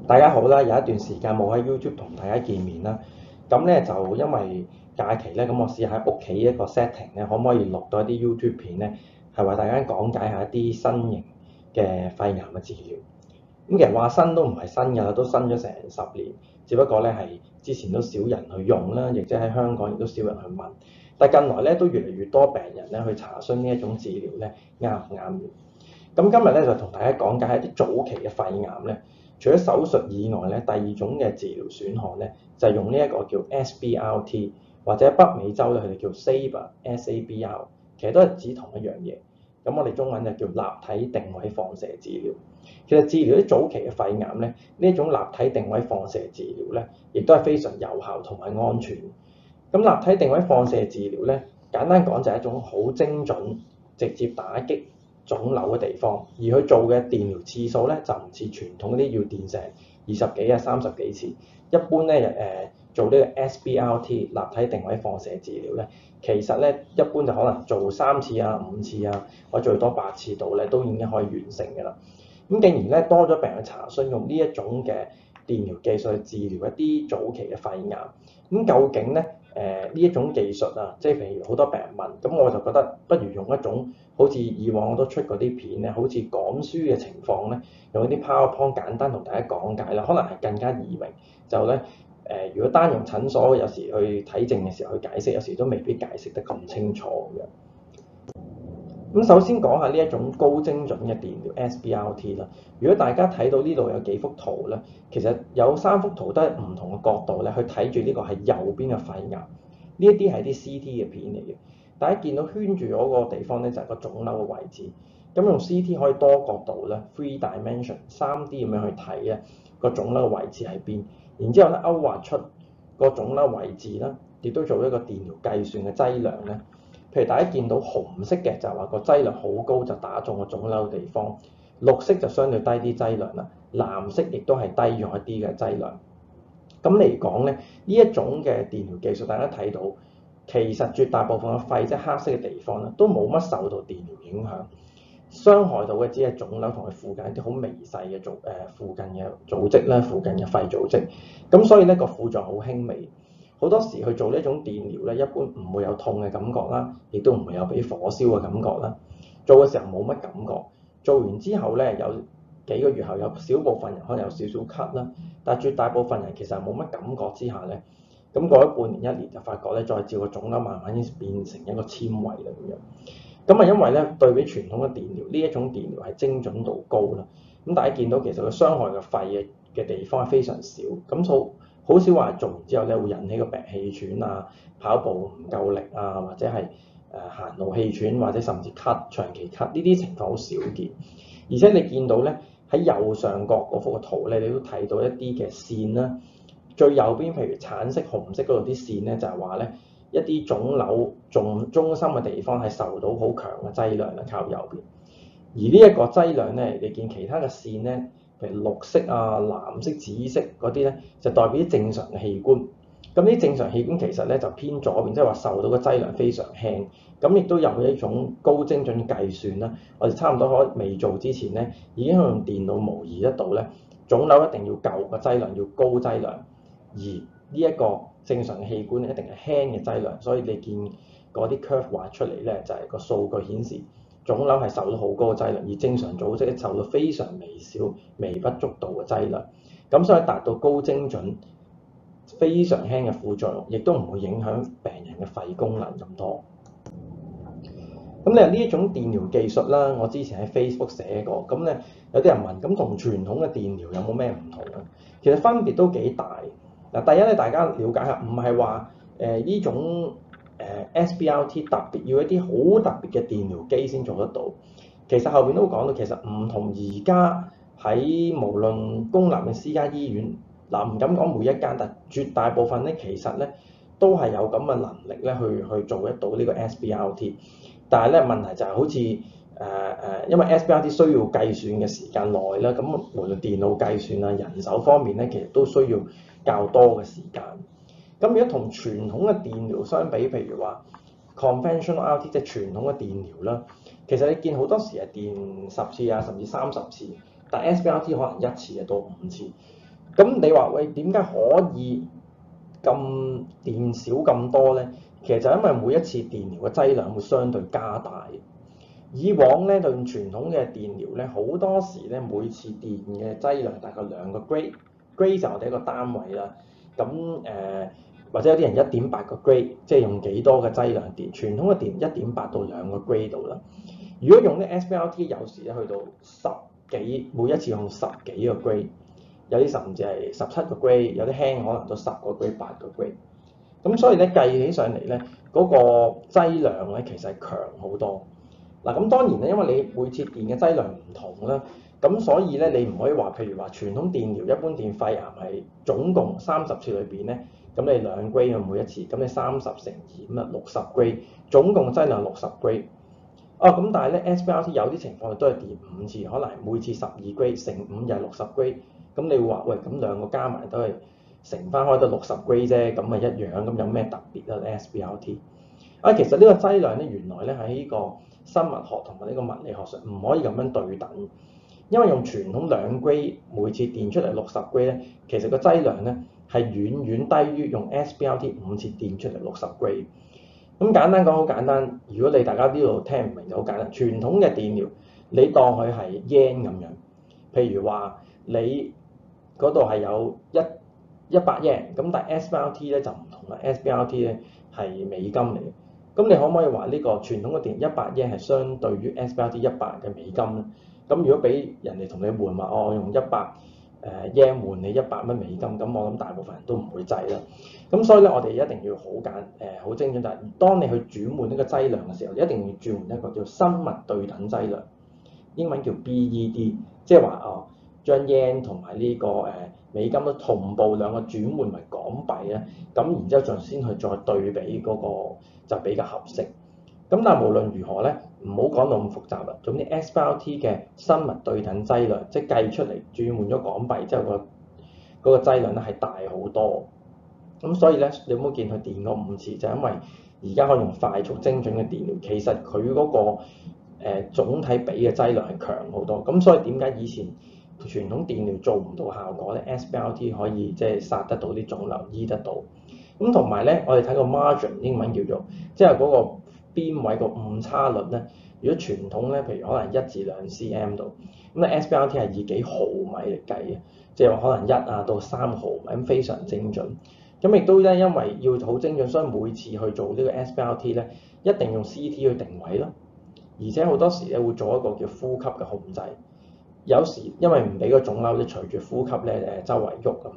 大家好啦，有一段時間冇喺 YouTube 同大家見面啦。咁咧就因為假期咧，咁我試下喺屋企一個 setting 咧，可唔可以錄到一啲 YouTube 片咧，係為大家講解下一啲新型嘅肺癌嘅治療。咁其實話新都唔係新㗎啦，都新咗成10年，只不過咧係之前都少人去用啦，亦即喺香港亦都少人去問。但近來咧都越嚟越多病人咧去查詢呢一種治療咧啱唔啱嘅。咁今日咧就同大家講解一啲早期嘅肺癌咧。除咗手術以外咧，第二種嘅治療選項咧，就係用呢一個叫 SBRT 或者北美洲咧，佢哋叫 SABR，其實都係指同一樣嘢。咁我哋中文就叫立體定位放射治療。其實治療啲早期嘅肺癌咧，呢一種立體定位放射治療咧，亦都係非常有效同埋安全。咁立體定位放射治療咧，簡單講就係一種好精準、直接打擊腫瘤嘅地方，而佢做嘅電療次數咧就唔似傳統嗰啲要電成20幾啊、30幾次。一般咧做呢個 SBRT 立體定位放射治療咧，其實咧一般就可能做3次啊、5次啊，或者最多8次度咧都已經可以完成嘅啦。咁既然咧多咗病人查詢用呢一種嘅電療技術去治療一啲早期嘅肺癌，咁究竟咧呢一種技術啊，即係譬如好多病人問，咁我就覺得不如用一種好似以往我都出嗰啲片咧，好似講書嘅情況咧，用一啲 PowerPoint 簡單同大家講解啦，可能係更加易明。就咧如果單用診所有時去睇症嘅時候去解釋，有時都未必解釋得咁清楚咁樣。咁首先講下呢一種高精準嘅電療 SBRT 啦。如果大家睇到呢度有幾幅圖咧，其實有3幅圖都係唔同嘅角度咧去睇住呢個係右邊嘅肺癌。呢一啲係啲 CT 嘅片嚟嘅。大家見到圈住嗰個地方咧就係個腫瘤嘅位置。咁用 CT 可以多角度咧 3 dimension 3D 咁樣去睇咧個腫瘤嘅位置喺邊。然之後咧勾畫出個腫瘤位置啦，亦都做一個電療計算嘅劑量咧。譬如大家見到紅色嘅就係話個劑量好高，就打中個腫瘤嘅地方；綠色就相對低啲劑量啦，藍色亦都係低咗一啲嘅劑量。咁嚟講咧，呢一種嘅電療技術，大家睇到其實絕大部分嘅肺即係黑色嘅地方咧，都冇乜受到電療影響，傷害到嘅只係腫瘤同佢附近一啲好微細嘅附近嘅組織啦，附近嘅肺組織。咁所以咧個副作用好輕微。好多時去做呢種電療咧，一般唔會有痛嘅感覺啦，亦都唔會有俾火燒嘅感覺啦。做嘅時候冇乜感覺，做完之後咧有幾個月後有少部分人可能有少少咳啦，但係絕大部分人其實冇乜感覺之下咧，咁過咗半年1年就發覺咧，再照個腫瘤慢慢已經變成一個纖維啦咁樣。咁啊因為咧對比傳統嘅電療，呢一種電療係精準度高啦。咁大家見到其實佢傷害嘅肺嘅地方係非常少，咁好少話做完之後咧會引起個病氣喘啊、跑步唔夠力啊，或者係行路氣喘，或者甚至咳、長期咳呢啲情況好少見。而且你見到咧喺右上角嗰幅嘅圖咧，你都睇到一啲嘅線啦。最右邊譬如橙色、紅色嗰度啲線咧，就係話咧一啲腫瘤中心嘅地方係受到好強嘅劑量啦，靠右邊。而呢一個劑量咧，你見其他嘅線咧，譬如綠色啊、藍色、紫色嗰啲咧，就代表正常嘅器官。咁啲正常器官其實咧就偏左邊，即係話受到嘅劑量非常輕。咁亦都有一種高精準計算啦。我哋差唔多未做之前咧，已經用電腦模擬得到咧，腫瘤一定要夠個劑量，要高劑量。而呢一個正常嘅器官咧，一定係輕嘅劑量。所以你見嗰啲 curve 畫出嚟咧，就係個數據顯示腫瘤係受到好高嘅劑量，而正常組織受到非常微小、微不足道嘅劑量。咁所以達到高精準、非常輕嘅副作用，亦都唔會影響病人嘅肺功能咁多。咁咧呢一種電療技術啦，我之前喺 Facebook 寫過。咁咧有啲人問，咁同傳統嘅電療有冇咩唔同啊？其實分別都幾大。嗱，第一咧，大家了解下，唔係話呢種SBRT 特別要一啲好特別嘅電療機先做得到。其實後邊都講到，其實唔同而家喺無論公立嘅私家醫院，唔敢講每一間，但絕大部分咧其實咧都係有咁嘅能力咧去做得到呢個 SBRT。但係咧問題就係好似因為 SBRT 需要計算嘅時間耐啦，咁無論電腦計算啊、人手方面咧，其實都需要較多嘅時間。咁如果同傳統嘅電療相比，譬如話 conventional RT 即係傳統嘅電療啦，其實你見好多時係電10次啊，甚至30次，但 SBRT 可能1次就到5次。咁你話喂，點解可以咁電少咁多咧？其實就因為每一次電療嘅劑量會相對加大。以往咧對傳統嘅電療咧，好多時咧每次電嘅劑量大概2個 grade 就我哋一個單位啦。咁或者有啲人1.8個 grade，即係用幾多嘅劑量電？傳統嘅電1.8到2個 grade 度啦。如果用啲 SBRT，有時咧去到10幾，每一次用10幾個 grade，有啲甚至係17個 grade，有啲輕可能都10個 grade、8個 grade。咁所以咧計起上嚟咧，嗰個劑量咧其實係強好多。嗱，咁當然咧，因為你每次電嘅劑量唔同啦，咁所以咧你唔可以話，譬如話傳統電療一般電肺癌係總共30次裏邊咧，咁你2 grade 每一次，咁你30乘2咁啊60 grade，總共劑量60 grade。咁但係咧 SBRT 有啲情況都係電5次，可能每次12 grade 乘5又係60 grade。咁你會話喂，咁2個加埋都係乘翻開得60 grade 啫，咁咪一樣，咁有咩特別啊 SBRT？其實呢個劑量咧，原來咧喺呢個生物學同埋呢個物理學上唔可以咁樣對等，因為用傳統2 grade 每次電出嚟60 grade 咧，其實個劑量咧係遠遠低於用 SBRT 5次電出嚟60 grade。咁簡單講好簡單，如果你大家呢度聽唔明就好簡單，傳統嘅電療你當佢係 yen 咁樣，譬如話你嗰度係有100 yen，咁但係 SBRT 咧就唔同啦 ，SBRT 咧係美金嚟嘅。咁你可唔可以話呢個傳統嘅電100 yen係相對於 SBRT 100嘅美金咧？咁如果俾人哋同你換話，我用100yen 換你100蚊美金，咁我諗大部分人都唔會制啦。咁所以咧，我哋一定要好精準，就係當你去轉換呢個劑量嘅時候，你一定要轉換一個叫生物對等劑量，英文叫 BED， 即係話將 yen 同埋呢個美金都同步兩個轉換為港幣咧，咁然之後再先去再對比嗰個就比較合適。咁但係無論如何咧，唔好講到咁複雜啦。總之 SBRT 嘅生物對等劑量，即係計出嚟轉換咗港幣之後嗰個劑量咧係大好多。咁所以咧，你有冇見佢電過5次？就因為而家可以用快速精準嘅電療，其實佢嗰個總體比嘅劑量係強好多。咁所以點解以前傳統電療做唔到效果咧 ？SBRT 可以即係殺得到啲腫瘤，醫得到。咁同埋咧，我哋睇個 margin 英文叫做，即係嗰個邊位個誤差率咧。如果傳統咧，譬如可能1至2 cm 度，咁咧 SBRT 係以幾毫米嚟計嘅，即係話可能1到3毫米，咁非常精準。咁亦都咧，因為要好精準，所以每次去做呢個 SBRT 咧，一定用 CT 去定位咯。而且好多時咧會做一個叫呼吸嘅控制。有時因為唔俾個腫瘤咧隨住呼吸咧周圍喐咁，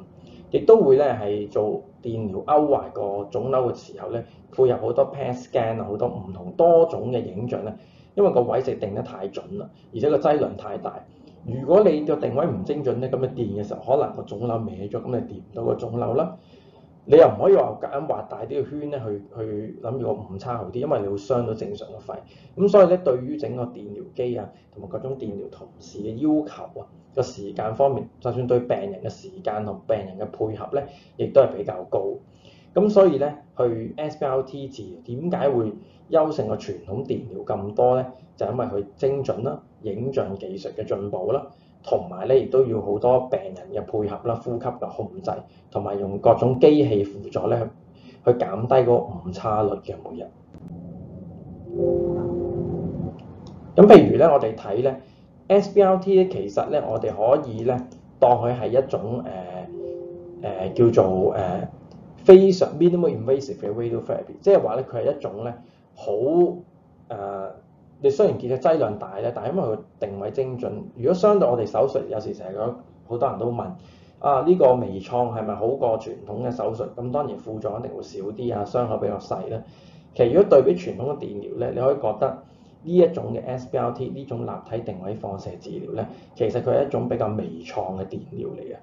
亦都會咧係做電療勾壞個腫瘤嘅時候咧，配合好多 PET scan 啊，好多唔同多種嘅影像咧，因為個位置定得太準啦，而且個劑量太大。如果你個定位唔精準咧，咁你電嘅時候可能個腫瘤歪咗，咁你電唔到個腫瘤啦。你又唔可以話夾硬畫大啲嘅圈咧，去諗住個誤差好啲，因為你會傷到正常嘅肺。咁所以咧，對於整個電療機啊，同埋各種電療同事嘅要求啊，個時間方面，就算對病人嘅時間同病人嘅配合咧，亦都係比較高。咁所以咧，去 SBRT 治療點解會優勝過傳統電療咁多咧？就因為佢精準啦，影像技術嘅進步啦。同埋咧，亦都要好多病人嘅配合啦、呼吸嘅控制，同埋用各種機器輔助咧，去減低嗰個誤差率嘅每日。咁譬如咧，我哋睇咧 SBRT 咧，其實咧，我哋可以咧當佢係一種叫做非常 minimal invasive 嘅 radiotherapy， 即係話咧佢係一種咧好你雖然見嘅劑量大咧，但係因為佢定位精準。如果相對我哋手術，有時成日好多人都問呢個微創係咪好過傳統嘅手術？咁當然副作用一定會少啲啊，傷口比較細啦。其實如果對比傳統嘅電療咧，你可以覺得呢一種嘅 SBRT 呢種立體定位放射治療咧，其實佢係一種比較微創嘅電療嚟嘅。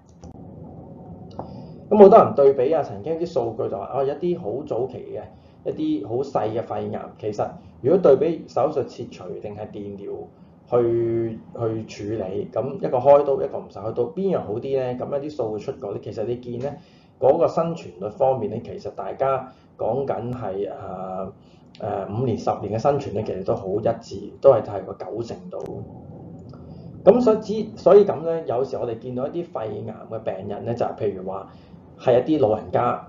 咁好多人對比曾經啲數據就話有啲好早期嘅一啲好細嘅肺癌，其實如果對比手術切除定係電療去處理，咁一個開刀一個唔使開刀，邊樣好啲咧？咁一啲數據出過咧，其實你見咧嗰個生存率方面咧，其實大家講緊係5年10年嘅生存咧，其實都好一致，都係大概90%度。咁所以咁咧，有時我哋見到一啲肺癌嘅病人咧，就係譬如話係一啲老人家，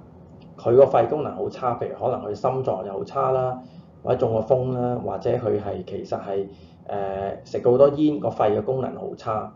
佢個肺功能好差，譬如可能佢心臟又好差啦，或者中咗風啦，或者佢係其實係食過好多煙，個肺嘅功能好差。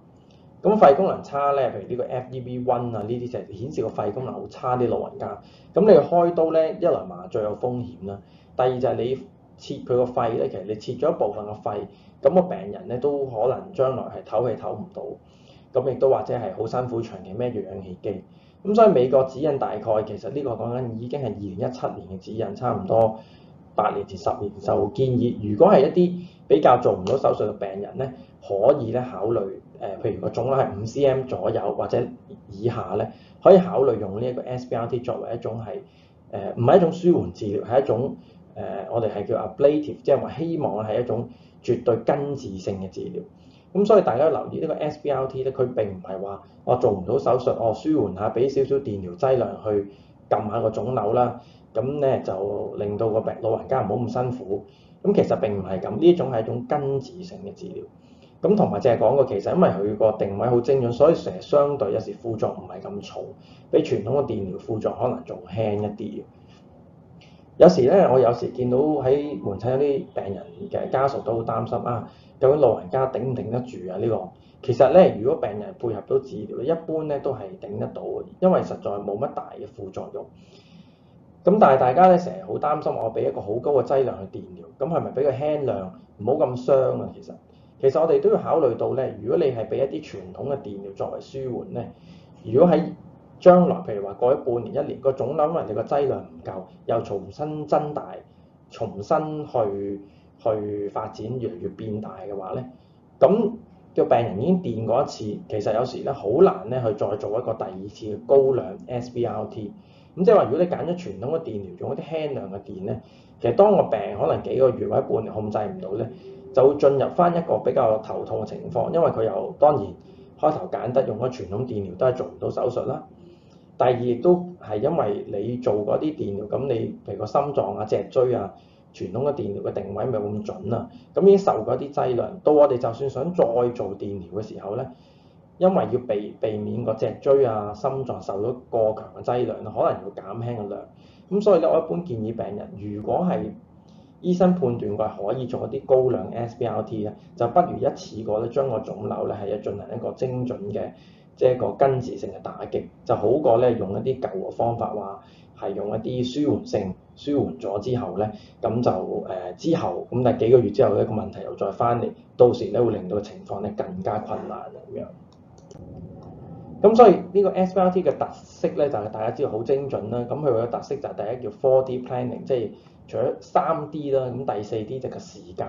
咁肺功能差咧，譬如呢個 FEV1 啊，呢啲就係顯示個肺功能好差啲老人家。咁你開刀咧，一來麻醉有風險啦，第二就係你切佢個肺咧，其實你切咗一部分個肺，咁個病人咧都可能將來係唞氣唞唔到，咁亦都或者係好辛苦長期孭住氧氣機。咁所以美國指引大概其實呢個講緊已經係2017年嘅指引，差唔多8年至10年就建議，如果係一啲比較做唔到手術嘅病人咧，可以咧考慮譬如個腫瘤係5cm 左右或者以下咧，可以考慮用呢一個 SBRT 作為一種係唔係一種舒緩治療，係一種我哋係叫 ablative， 即係話希望係一種絕對根治性嘅治療。咁所以大家留意呢個 SBRT 咧，佢並唔係話我做唔到手術，我舒緩下，俾少少電療劑量去撳下個腫瘤啦，咁咧就令到個老人家唔好咁辛苦。咁其實並唔係咁，呢種係一種根治性嘅治療。咁同埋淨係講過，其實因為佢個定位好精準，所以成日相對有時副作唔係咁重，比傳統嘅電療副作可能仲輕一啲。有時咧，我有時見到喺門診有啲病人嘅家屬都好擔心啊，究竟老人家頂唔頂得住啊？呢個其實咧，如果病人配合到治療，一般咧都係頂得到嘅，因為實在冇乜大嘅副作用。咁但係大家咧成日好擔心，我俾一個好高嘅劑量去電療，咁係咪俾個輕量，唔好咁傷啊？其實我哋都要考慮到咧，如果你係俾一啲傳統嘅電療作為舒緩咧，如果喺將來譬如話過咗半年、1年，個腫瘤因為你個劑量唔夠，又重新增大、重新去發展，越嚟越變大嘅話咧，咁個病人已經電過一次，其實有時咧好難咧去再做一個第二次嘅高量 SBRT。咁即係話，如果你揀咗傳統嘅電療，用一啲輕量嘅電咧，其實當個病可能幾個月或者半年控制唔到咧，就會進入翻一個比較頭痛嘅情況，因為佢又當然開頭揀得用咗傳統電療都係做唔到手術啦。第二亦都係因為你做嗰啲電療，咁你譬如個心臟啊、脊椎啊，傳統嘅電療嘅定位咪咁準啊，咁已經受過一啲劑量。到我哋就算想再做電療嘅時候咧，因為要避免個脊椎啊、心臟受到過強嘅劑量，可能要減輕個量。咁所以咧，我一般建議病人，如果係醫生判斷佢可以做一啲高量 SBRT 咧，就不如一次過咧將個腫瘤咧係進行一個精準嘅，即係一個根治性嘅打擊，就好過咧用一啲舊嘅方法，話係用一啲舒緩性舒緩咗之後咧，咁就之後咁但係幾個月之後咧個問題又再翻嚟，到時咧會令到個情況咧更加困難咁樣。咁所以呢個 SBRT 嘅特色咧就係大家知道好精準啦。咁佢嘅特色就係第一叫 4D planning，即係除咗3D 啦，咁第4D就係個時間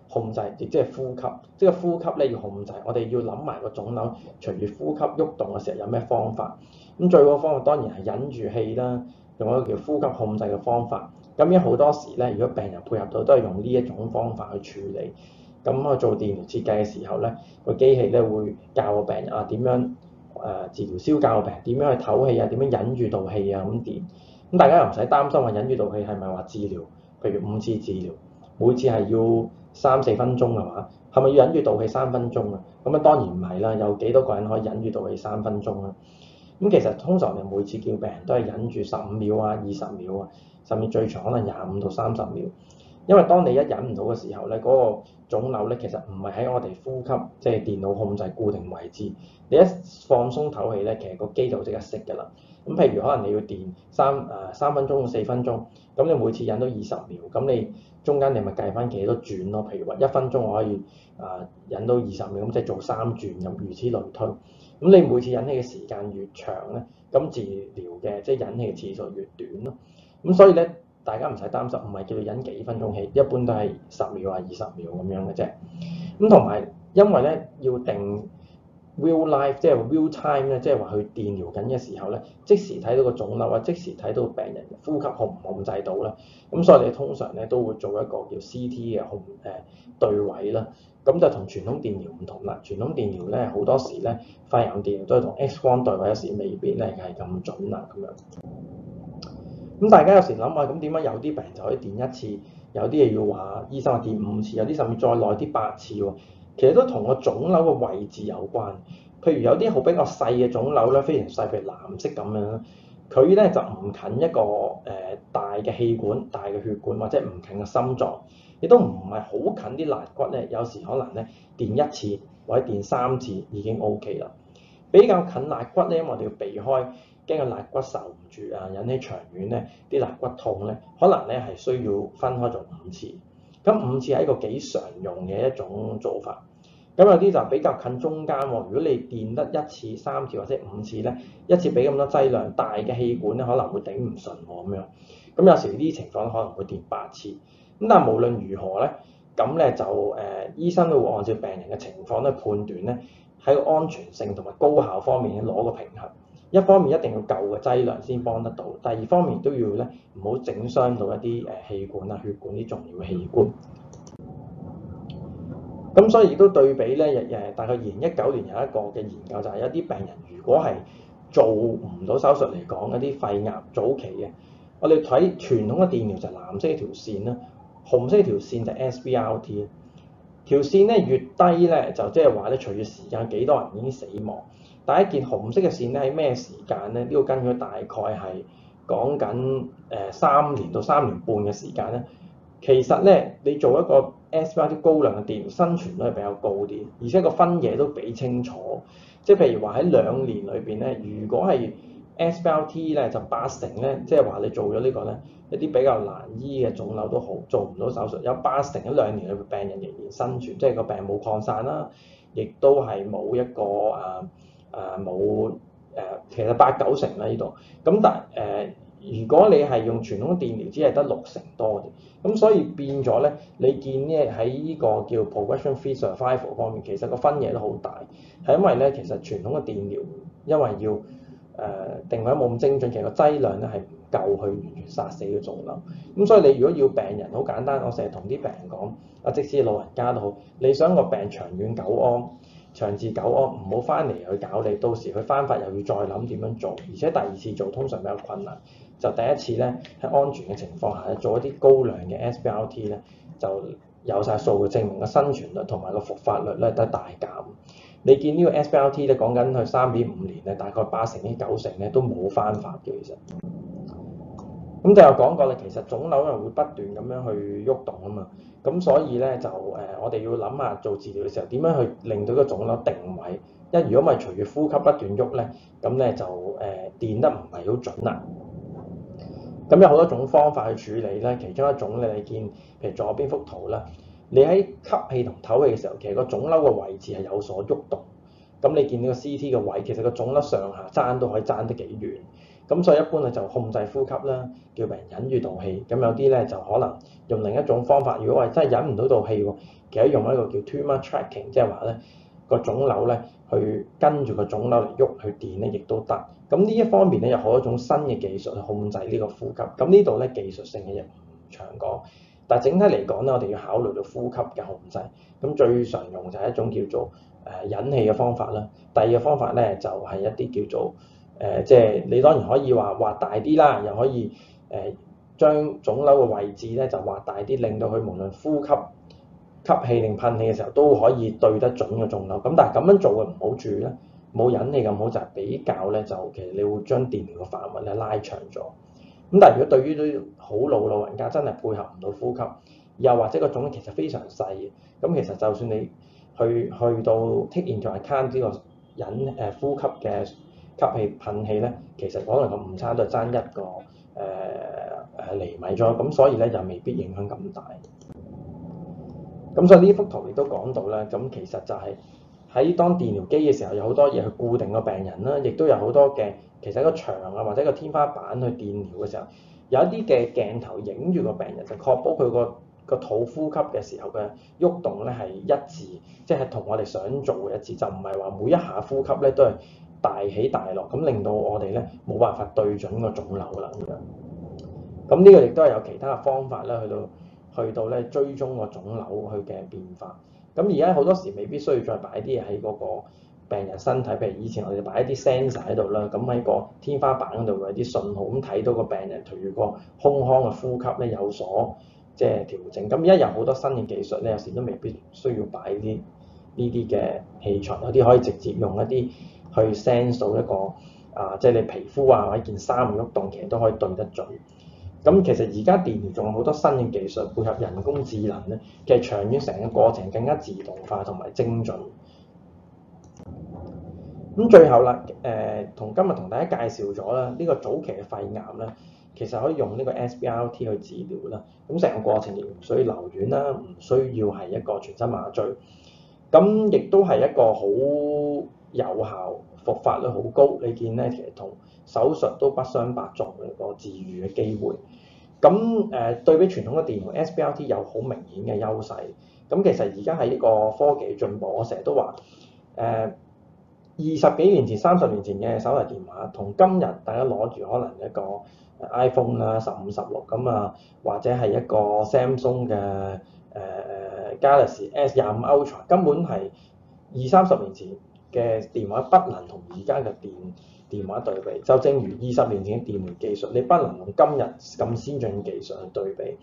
控制，亦即係呼吸。即係呼吸咧要控制，我哋要諗埋個腫瘤隨住呼吸喐動嘅時候有咩方法。咁最好嘅方法當然係忍住氣啦，用一個叫呼吸控制嘅方法。咁因為好多時咧，如果病人配合到都係用呢一種方法去處理。咁去做電療設計嘅時候咧，個機器咧會教個病人啊點樣治療燒教個病人點樣去唞氣啊，點樣忍住道氣啊咁電。咁大家又唔使擔心話忍住道氣係咪話治療，譬如5次治療，每次係要3-4分鐘係嘛？係咪要忍住道氣3分鐘啊？咁啊當然唔係啦，有幾多個人可以忍住道氣3分鐘啊？咁其實通常我哋每次叫病人都係忍住15秒啊、20秒啊，甚至最長可能25到30秒。因為當你一忍唔到嘅時候咧，嗰個腫瘤咧其實唔係喺我哋呼吸即係電腦控制固定位置，你一放鬆唞氣咧，其實個機就即刻熄㗎啦。咁譬如可能你要電3分鐘到4分鐘，咁你每次忍到20秒，咁你中間你咪計翻幾多轉咯？譬如話1分鐘我可以忍到20秒，咁即係做3轉咁，如此類推。咁你每次忍氣嘅時間越長咧，咁治療嘅即係忍氣嘅次數越短咯。咁所以咧，大家唔使擔心，唔係叫你忍幾分鐘氣，一般都係10秒啊、20秒咁樣嘅啫。咁同埋因為咧要定 real life 即係 real time 咧，即係話佢電療緊嘅時候咧，即時睇到個腫瘤啊，即時睇到病人呼吸控唔控制到啦。咁所以你通常咧都會做一個叫 CT 嘅對位啦。咁就同傳統電療唔同啦。傳統電療咧好多時咧，肺癌電療都係同 X 光對位，有時未必咧係咁準啦咁樣。咁大家有時諗下，咁點解有啲病就可以電1次，有啲嘢要話醫生話電5次，有啲甚至再耐啲8次喎？其實都同個腫瘤嘅位置有關。譬如有啲好比較細嘅腫瘤咧，非常細，譬如藍色咁樣，佢咧就唔近一個大嘅氣管、大嘅血管，或者唔近個心臟，亦都唔係好近啲肋骨咧。有時可能咧電1次或者電3次已經 OK 啦。比較近肋骨咧，因為我哋要避開，驚個肋骨受唔住啊，引起長遠咧啲肋骨痛咧，可能咧係需要分開做5次。咁5次係一個幾常用嘅一種做法。咁有啲就比較近中間喎。如果你電得1次、3次或者5次咧，一次俾咁多劑量，大嘅氣管咧可能會頂唔順喎咁樣。咁有時呢啲情況可能會電8次。咁但係無論如何咧，咁咧就醫生都會按照病人嘅情況咧判斷咧喺個安全性同埋高效方面攞個平衡。一方面一定要夠嘅劑量先幫得到，第二方面都要咧唔好整傷到一啲氣管啊、血管啲重要嘅器官。咁所以亦都對比咧，大概2019年有一個嘅研究就係有啲病人如果係做唔到手術嚟講，一啲肺癌早期嘅，我哋睇傳統嘅電療就係藍色一條線啦，紅色一條線就係 SBRT。條線咧越低咧，就即係話咧隨住時間幾多人已經死亡。但係一件紅色嘅線咧喺咩時間咧？呢個根據大概係講緊3年到3年半嘅時間咧。其實咧，你做一個 SBRT 高量嘅電療，生存率係比較高啲，而且個分野都幾清楚。即係譬如話喺2年裏邊咧，如果係 SBRT 咧就80%咧，即係話你做咗呢個咧一啲比較難醫嘅腫瘤都好，做唔到手術，有80%喺2年裏邊病人仍然生存，即係個病冇擴散啦，亦都係冇一個冇其實8-9成啦呢度。咁但如果你係用傳統電療，只係得6成多嘅，咁所以變咗咧，你見咧喺呢個叫 progression-free survival 方面，其實個分野都好大，係因為咧其實傳統嘅電療因為要定位冇咁精準，其實個劑量咧係唔夠去完全殺死個腫瘤。咁所以你如果要病人好簡單，我成日同啲病人講，即使老人家都好，你想個病長遠久安。長治久安，唔好翻嚟去搞你，到時佢翻發又要再諗點樣做，而且第2次做通常比較困難。就第1次咧喺安全嘅情況下做一啲高量嘅 SBRT 咧，就有晒數據證明個生存率同埋個復發率咧都大減。你見呢個 SBRT 咧講緊佢3.5年咧，大概8成至9成咧都冇翻發嘅其實。咁就有講過啦，其實腫瘤係會不斷咁樣去喐動啊嘛，咁所以咧就我哋要諗下做治療嘅時候點樣去令到個腫瘤定位，因為如果唔係隨住呼吸不斷喐咧，咁咧就電得唔係好準啦。咁有好多種方法去處理咧，其中一種咧你見譬如左邊幅圖啦，你喺吸氣同唞氣嘅時候，其實個腫瘤嘅位置係有所喐動。咁你見呢個 CT 嘅位，其實個腫瘤上下爭都可以爭得幾遠。咁所以一般咧就控制呼吸啦，叫病人忍住道氣。咁有啲咧就可能用另一種方法。如果話真係忍唔到道氣喎，其實用一個叫 tumor tracking，即係話咧個腫瘤咧去跟住個腫瘤嚟喐去電咧，亦都得。咁呢一方面咧有好多種新嘅技術去控制呢個呼吸。咁呢度咧技術性嘅嘢唔長講，但係整體嚟講咧，我哋要考慮到呼吸嘅控制。咁最常用就係一種叫做引氣嘅方法啦。第二個方法咧就係一啲叫做即係你當然可以話畫大啲啦，又可以將腫瘤嘅位置咧就畫大啲，令到佢無論呼吸、吸氣定噴氣嘅時候都可以對得準個腫瘤。咁但係咁樣做嘅唔好處咧，冇引氣咁好就係比較咧就其實你會將電療嘅範圍咧拉長咗。咁但係如果對於啲好老人家真係配合唔到呼吸，又或者個腫瘤其實非常細嘅，咁其實就算你去到 take into account 呢個呼吸嘅吸氣噴氣咧，其實可能個誤差都係爭1個厘米咗，咁所以咧就未必影響咁大。咁所以呢幅圖亦都講到啦，咁其實就係喺當電療機嘅時候，有好多嘢去固定個病人啦，亦都有好多嘅其實個牆啊或者個天花板去電療嘅時候，有一啲嘅鏡頭影住個病人，就確保佢個肚呼吸嘅時候嘅喐動咧係一致，即係同我哋想做嘅一致，就唔係話每一下呼吸咧都係大起大落，咁令到我哋咧冇辦法對準個腫瘤啦咁樣。咁呢個亦都係有其他嘅方法咧，去到咧追蹤個腫瘤佢嘅變化。咁而家好多時未必需要再擺啲嘢喺嗰個病人身體，譬如以前我哋擺一啲 sensor 喺度啦，咁喺個天花板嗰度有啲信號，咁睇到個病人隨住個胸腔嘅呼吸咧有所即係調整。咁而家有好多新嘅技術咧，有時都未必需要擺啲呢啲嘅器材，有啲可以直接用一啲去 sense 到一個即係你皮膚啊或者件衫嘅喐動，其實都可以對得準。咁其實而家電療仲有好多新嘅技術配合人工智能咧，其實長遠成個過程更加自動化同埋精準。咁最後啦，今日同大家介紹咗啦，呢個早期嘅肺癌咧，其實可以用呢個 SBRT 去治療啦。咁成個過程亦唔需要留院啦，唔需要係一個全身麻醉。咁亦都係一個好有效、復發率好高。你見咧，其實同手術都不相伯仲嘅個治癒嘅機會。咁對比傳統嘅電療 SBRT 有好明顯嘅優勢。咁其實而家喺呢個科技進步，我成日都話20幾年前、30年前嘅手提電話，同今日大家攞住可能一個 iPhone 啦、15、16咁啊，或者係一個 Samsung 嘅Galaxy S25 Ultra， 根本係20-30年前嘅電話不能同而家嘅電話對比。就正如20年前嘅電療技術，你不能用今日咁先進嘅技術去對比。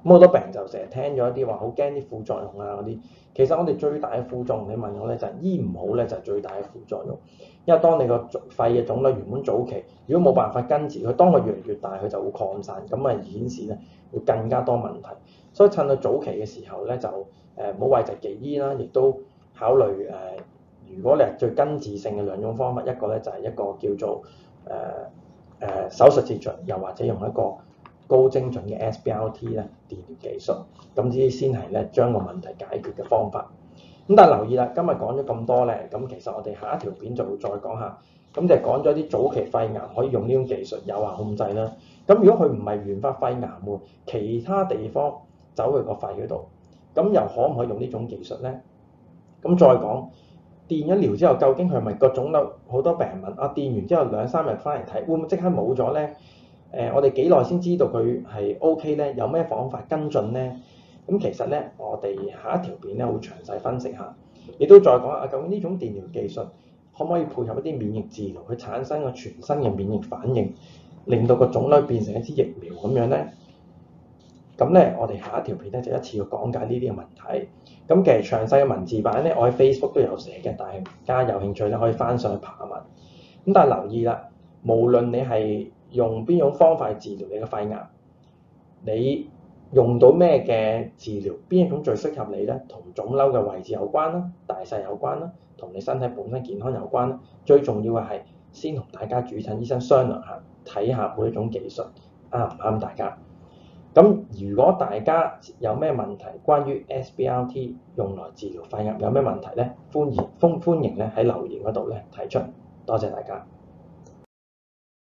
咁好多病人就成日聽咗一啲話好驚啲副作用啊嗰啲。其實我哋最大嘅副作用，你問我咧就係醫唔好咧就係最大嘅副作用。因為當你個肺嘅腫瘤原本早期，如果冇辦法根治佢，當佢越嚟越大，佢就會擴散，咁啊顯示咧會更加多問題。所以趁到早期嘅時候咧，就冇諱疾忌醫啦，亦都考慮如果你係最根治性嘅兩種方法，一個咧就係一個叫做手術切除，又或者用一個高精準嘅 SBRT 咧電療技術，咁呢啲先係咧將個問題解決嘅方法。咁但係留意啦，今日講咗咁多咧，咁其實我哋下一條片就會再講下，咁就講咗啲早期肺癌可以用呢種技術有效控制啦。咁如果佢唔係原發肺癌喎，其他地方走去個肺嗰度，咁又可唔可以用呢種技術咧？咁再講電一療之後，究竟係咪個腫瘤？好多病人問啊，電完之後2-3日翻嚟睇，會唔會即刻冇咗咧？我哋幾耐先知道佢係 OK 咧？有咩方法跟進咧？咁其實咧，我哋下一條片咧會詳細分析下，亦都再講下究竟呢種電療技術可唔可以配合一啲免疫治療，去產生個全身嘅免疫反應，令到個腫瘤變成一支疫苗咁樣咧？咁咧，我哋下一條片咧就一次要講解呢啲嘅問題。咁其實詳細嘅文字版咧，我喺 Facebook 都有寫嘅，大家有興趣咧可以翻上去爬文。咁但係留意啦，無論你係用邊種方法去治療你嘅肺癌，你用到咩嘅治療，邊一種最適合你咧？同腫瘤嘅位置有關啦，大細有關啦，同你身體本身健康有關啦。最重要嘅係先同大家主診醫生商量下，睇下每一種技術啱唔啱大家。咁如果大家有咩問題，關於 SBRT 用來治療肺癌有咩問題咧，歡迎咧喺留言嗰度咧提出。多謝大家。